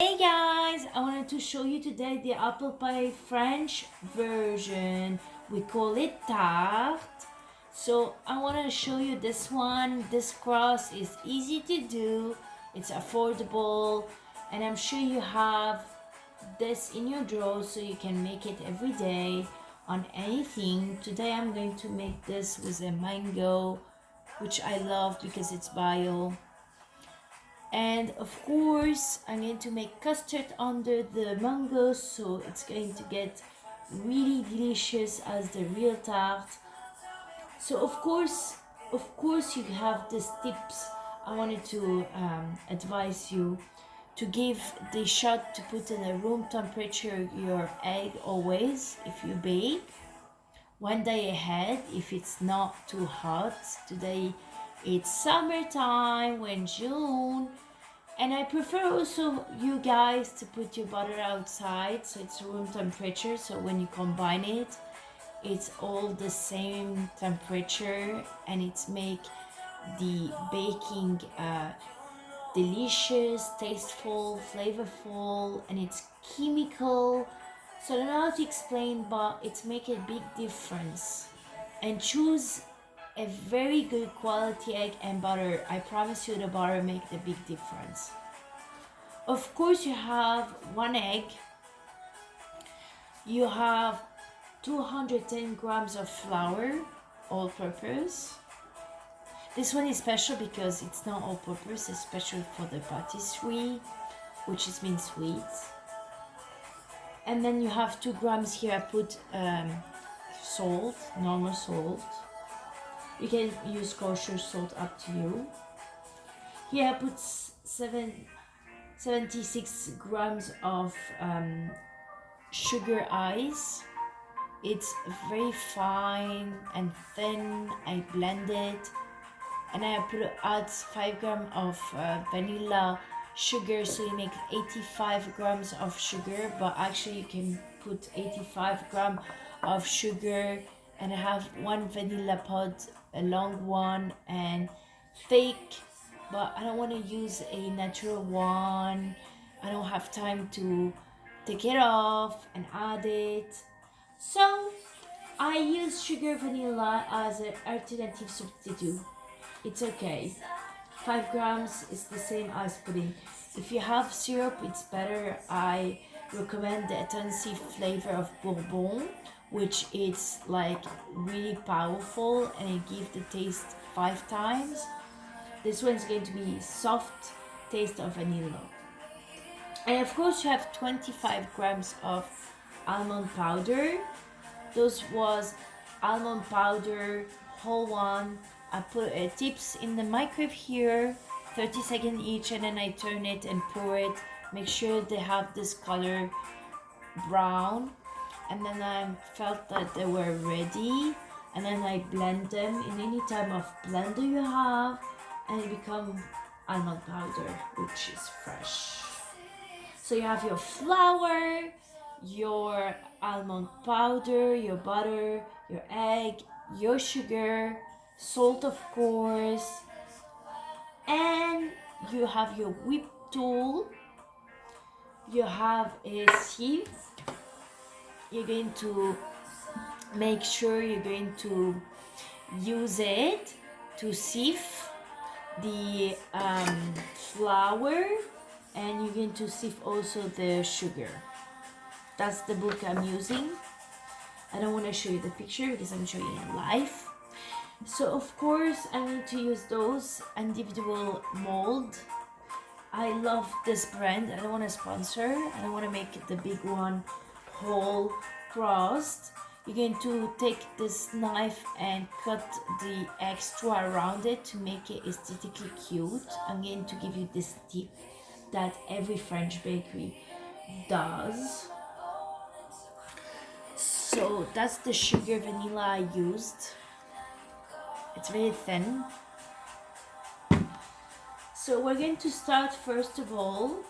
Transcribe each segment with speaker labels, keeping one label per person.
Speaker 1: Hey guys, I wanted to show you today the apple pie French version. We call it Tart. So I want to show you this one. This crust is easy to do, it's affordable, and I'm sure you have this in your drawer so you can make it every day on anything. Today I'm going to make this with a mango, which I love because it's bio. And of course I'm going to make custard under the mango, so it's going to get really delicious as the real tart. So of course you have these tips. I wanted to advise you to give the shot to put in a room temperature your egg always if you bake one day ahead if it's not too hot. Today it's summertime, when June, and I prefer also you guys to put your butter outside so it's room temperature, so when you combine it it's all the same temperature and it's make the baking delicious, tasteful, flavorful, and it's chemical. So I don't know how to explain, but it's make a big difference. And choose a very good quality egg and butter. I promise you the butter make the big difference. Of course you have one egg, you have 210 grams of flour, all purpose. This one is special because it's not all purpose, it's special for the patisserie, which is mean sweets. And then you have 2 grams here. I put salt, normal salt. You can use kosher salt, up to you. Here I put 76 grams of sugar ice. It's very fine and thin. I blend it, and I add 5 grams of vanilla sugar, so you make 85 grams of sugar, but actually you can put 85 grams of sugar. And I have one vanilla pod, a long one and thick, but I don't want to use a natural one. I don't have time to take it off and add it, so I use sugar vanilla as an alternative substitute. It's okay. 5 grams is the same as pudding. If you have syrup, it's better. I recommend the intensive flavor of bourbon, which is like really powerful and it gives the taste 5 times. This one's going to be soft taste of vanilla. And of course you have 25 grams of almond powder. Those was almond powder, whole one. I put tips in the microwave here, 30 seconds each, and then I turn it and pour it. Make sure they have this color brown, and then I felt that they were ready, and then I blend them in any type of blender you have, and it become almond powder, which is fresh. So you have your flour, your almond powder, your butter, your egg, your sugar, salt of course, and you have your whip tool. You have a sieve. You're going to make sure you're going to use it to sieve the flour, and you're going to sieve also the sugar. That's the book I'm using. I don't want to show you the picture because I'm showing you live. So of course I need to use those individual mold. I love this brand. I don't want to sponsor. I don't want to make the big one whole crust. You're going to take this knife and cut the extra around it to make it aesthetically cute. I'm going to give you this tip that every French bakery does. So that's the sugar vanilla I used. It's very thin. So we're going to start first of all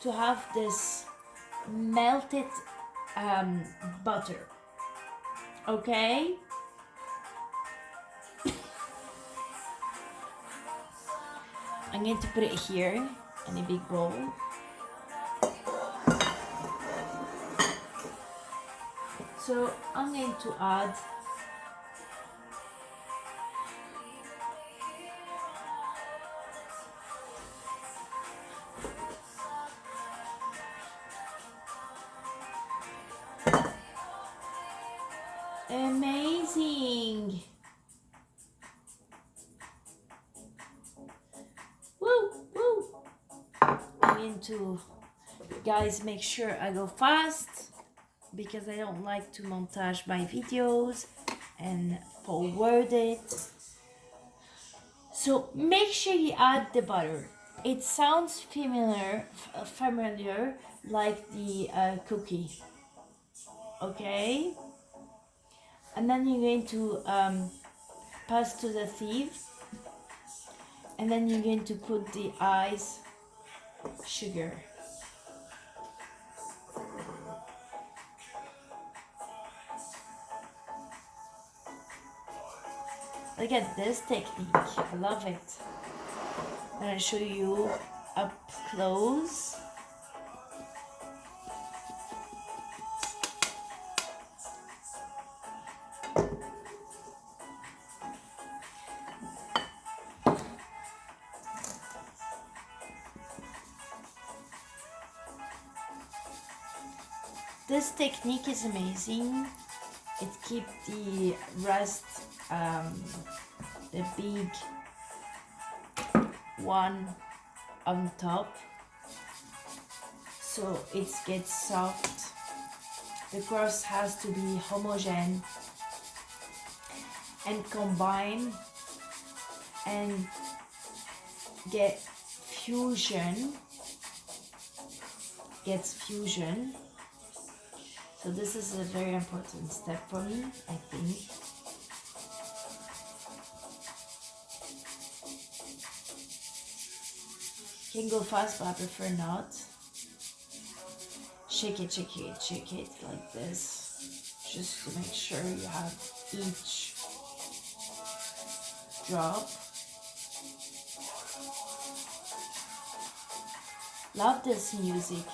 Speaker 1: to have this melted butter. Okay? I'm going to put it here in a big bowl. So I'm going to add amazing. Woo, woo. I'm going to, guys, make sure I go fast because I don't like to montage my videos and forward it. So make sure you add the butter. It sounds familiar like the cookie. Okay, and then you're going to pass to the sieve, and then you're going to put the ice sugar. Look at this technique, I love it. I'm gonna show you up close. This technique is amazing. It keeps the rest, the big one on top, so it gets soft. The crust has to be homogeneous and combine and gets fusion. So this is a very important step for me, I think. You can go fast, but I prefer not. Shake it like this, just to make sure you have each drop. Love this music.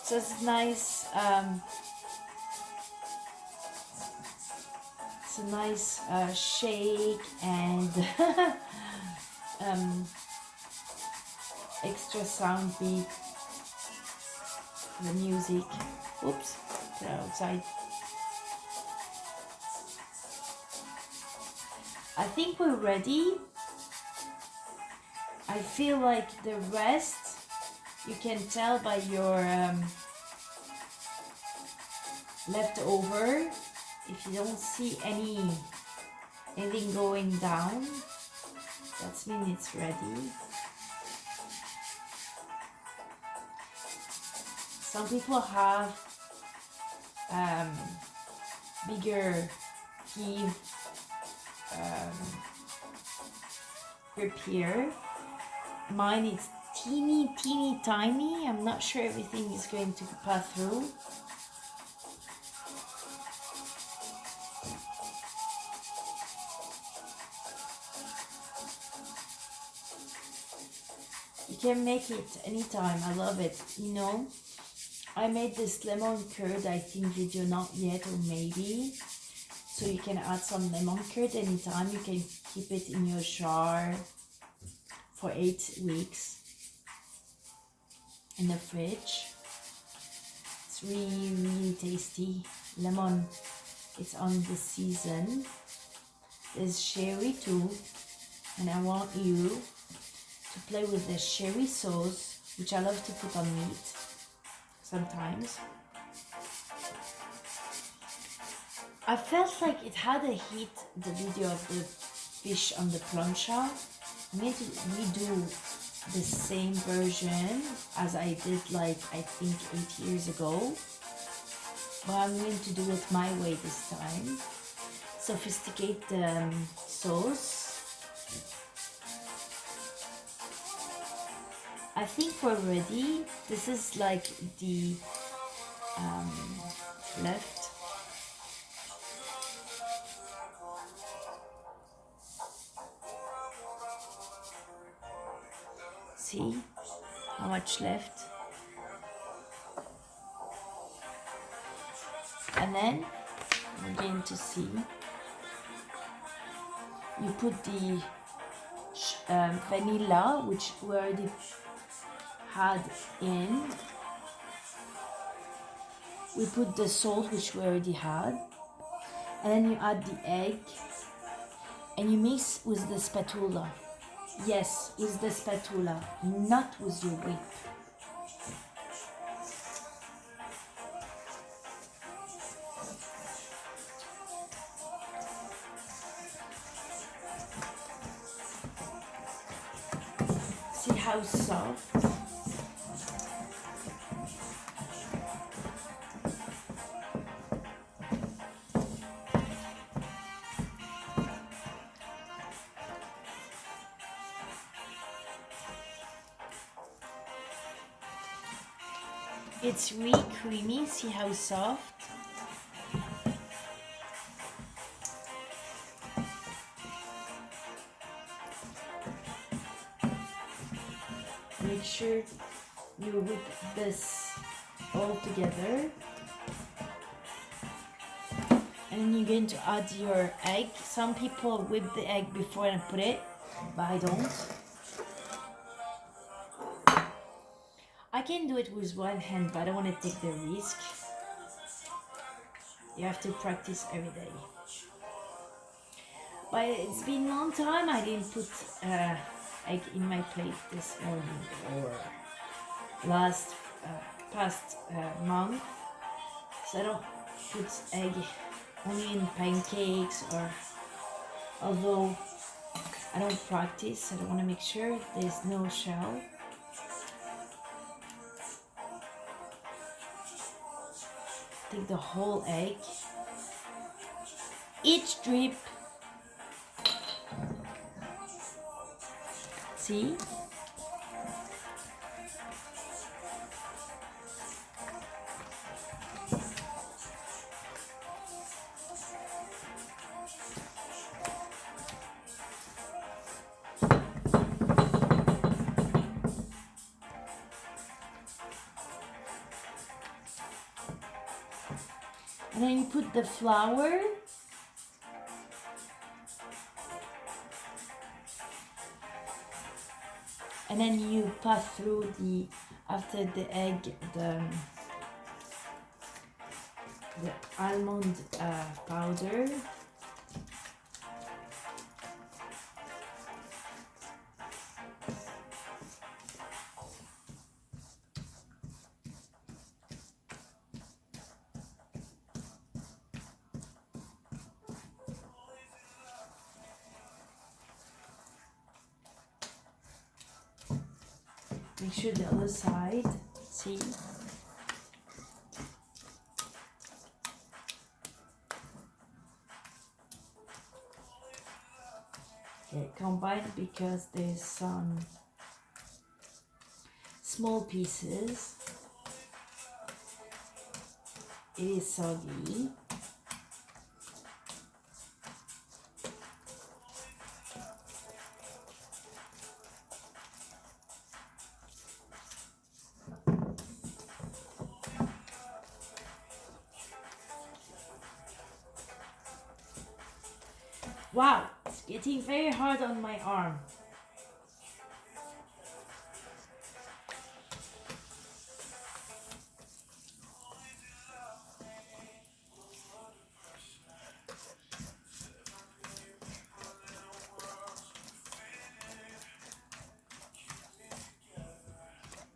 Speaker 1: So it's nice. It's a nice shake and extra sound beat. The music. Oops, put it outside. I think we're ready. I feel like the rest you can tell by your leftover. If you don't see anything going down, that means it's ready. Some people have bigger sieve grip here. Mine is teeny tiny. I'm not sure everything is going to pass through. You can make it anytime. I love it. You know, I made this lemon curd, I think, video not yet, or maybe. So you can add some lemon curd anytime. You can keep it in your jar for 8 weeks in the fridge. It's really tasty. Lemon, it's on the season. There's sherry too, and I want you to play with the sherry sauce, which I love to put on meat sometimes. I felt like it had a hit, the video of the fish on the plancha. I'm going to redo the same version as I did, like, I think 8 years ago, but I'm going to do it my way this time. Sophisticate the sauce. I think we're ready. This is like the left. See how much left? And then we're going to see, you put the vanilla, which we already had in. We put the salt, which we already had. And then you add the egg. And you mix with the spatula. Yes, with the spatula, not with your whip. See how soft? It's really creamy, see how soft? Make sure you whip this all together. And then you're going to add your egg. Some people whip the egg before and put it, but I don't. I can do it with one hand, but I don't want to take the risk. You have to practice every day. But it's been a long time I didn't put egg in my plate this morning or past month. So I don't put egg only in pancakes, or although I don't practice, I don't want to make sure there's no shell. Take the whole egg. Each drip. See? And then you put the flour. And then you pass through after the egg, the almond powder. Make sure the other side, see? Okay, combine because there's some small pieces. It is soggy. Wow, it's getting very hard on my arm.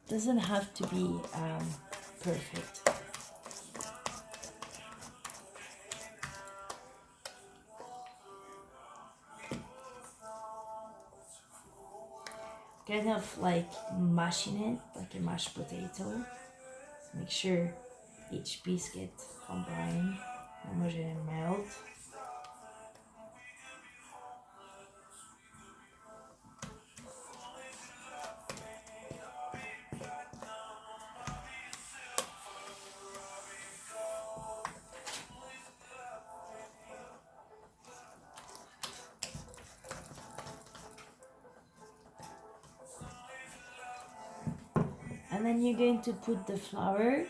Speaker 1: Doesn't have to be perfect. Kind of like mashing it, like a mashed potato. Make sure each piece gets combined, homogeneous and melt. And then you're going to put the flour,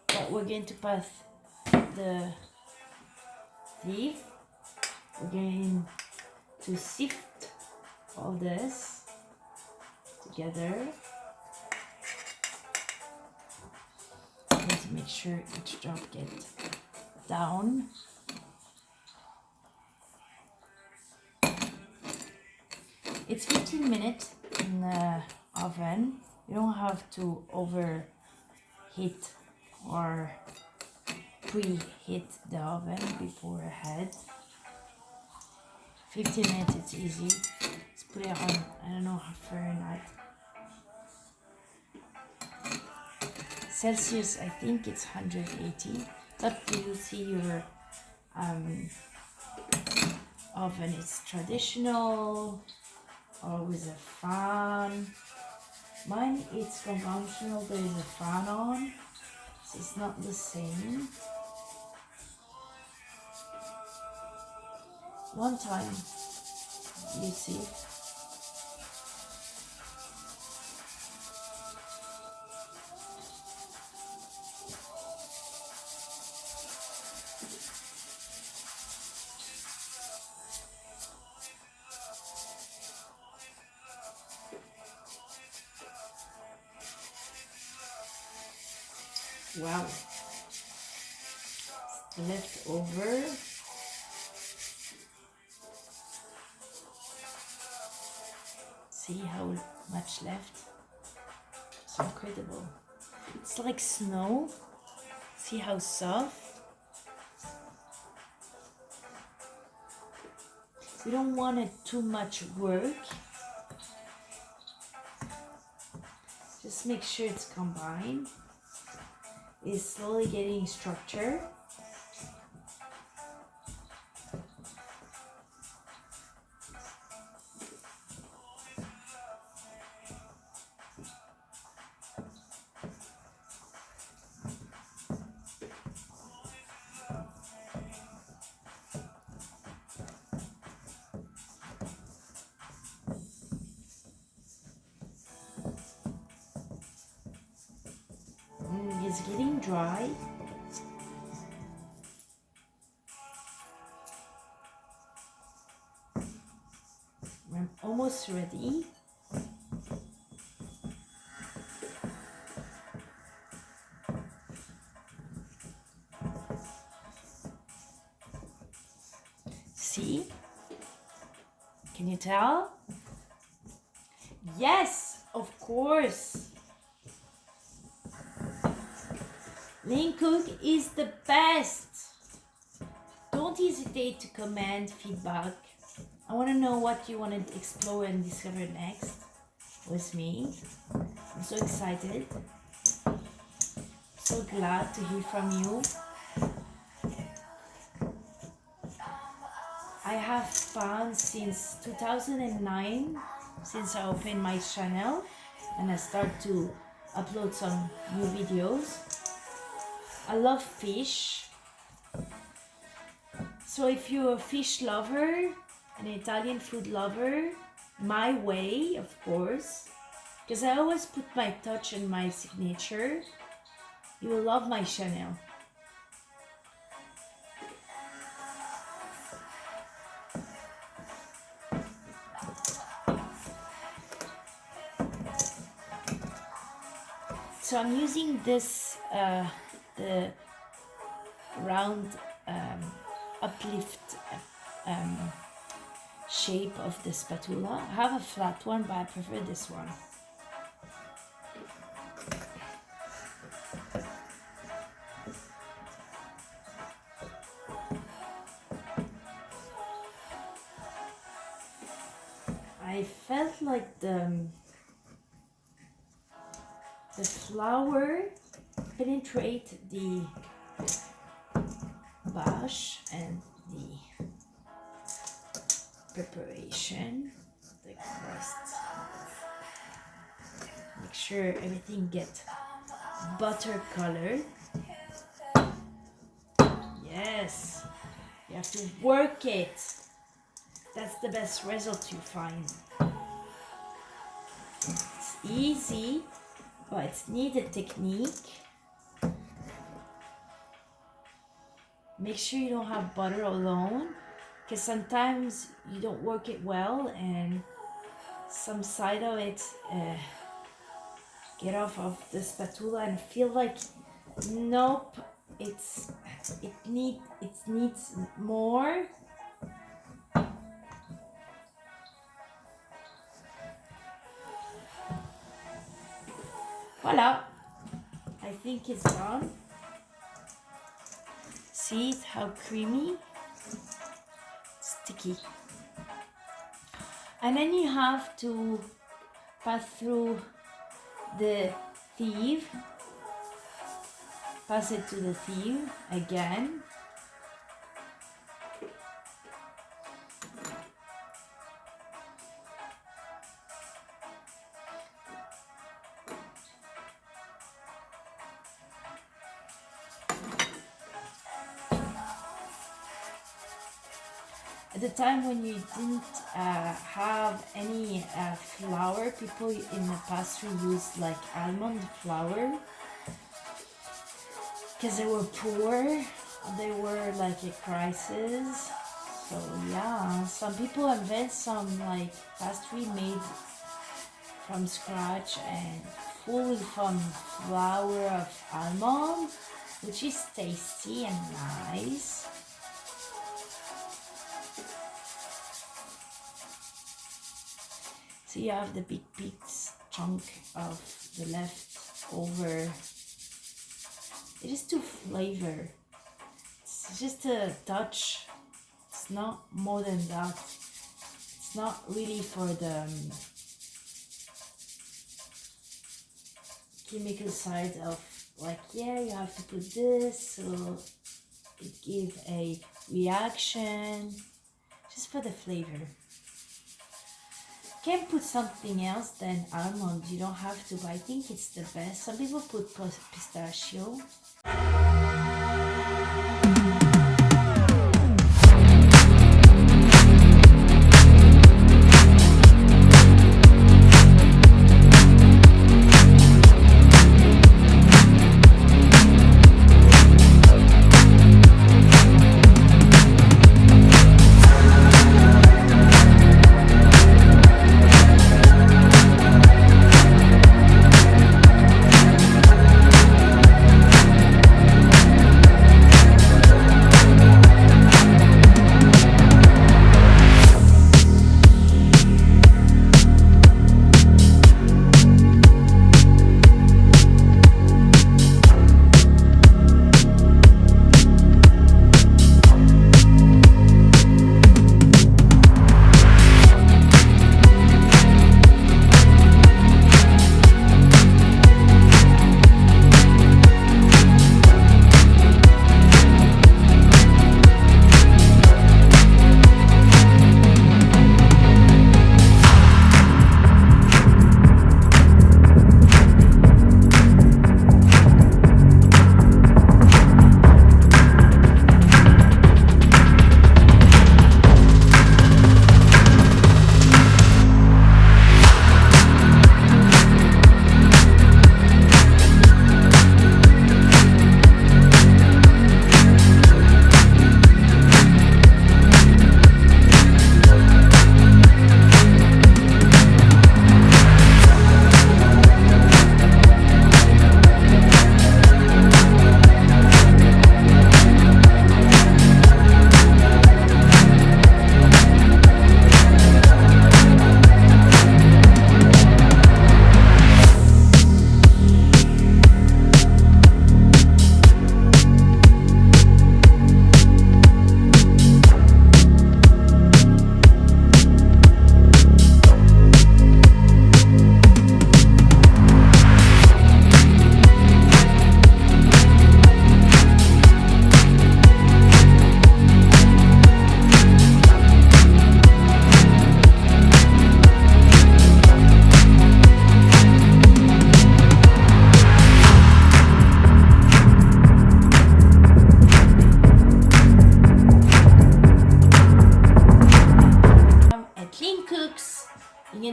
Speaker 1: but we're going to pass the sieve. We're going to sift all this together. I need to make sure each drop gets down. It's 15 minutes in the oven. You don't have to overheat or preheat the oven beforehand. 15 minutes, it's easy. Let's put it on, I don't know how Fahrenheit. Celsius, I think it's 180. It's up to you. See your oven. It's traditional or with a fan. Mine, it's conventional. There is a fan on, so it's not the same. One time, you see. Wow. Leftover. See how much left? It's incredible. It's like snow. See how soft? We don't want it too much work. Just make sure it's combined. It's slowly getting structure. It's getting dry. I'm almost ready. See? Can you tell? Yes, of course. Lean Cook is the best. Don't hesitate to comment feedback. I want to know what you want to explore and discover next with me. I'm so excited. So glad to hear from you. I have found since 2009, since I opened my channel and I start to upload some new videos. I love fish. So if you're a fish lover, an Italian food lover, my way, of course, because I always put my touch and my signature, you will love my channel. So I'm using this, the round uplift shape of the spatula. I have a flat one, but I prefer this one. I felt like the flour penetrate the bash and the preparation, the crust. Make sure everything gets butter colored. Yes, you have to work it. That's the best result you find. It's easy, but it's needed technique. make sure you don't have butter alone, because sometimes you don't work it well and some side of it get off of the spatula and feel like nope, it needs more. Voila, I think it's done. See how creamy, sticky. And then you have to pass through the sieve, pass it to the sieve again. At the time when you didn't have any flour, people in the pastry used like almond flour because they were poor, they were like a crisis. So yeah, some people invent some like pastry made from scratch and fully from flour of almond, which is tasty and nice. So you have the big chunk of the leftover. It is to flavor. It's just a touch. It's not more than that. It's not really for the chemical side of like, yeah, you have to put this so it gives a reaction. Just for the flavor. Can put something else than almond, you don't have to, but I think it's the best. Some people put pistachio.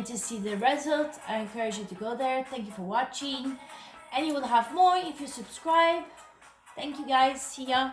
Speaker 1: To see the result, I encourage you to go there. Thank you for watching, and you will have more if you subscribe. Thank you guys. See ya.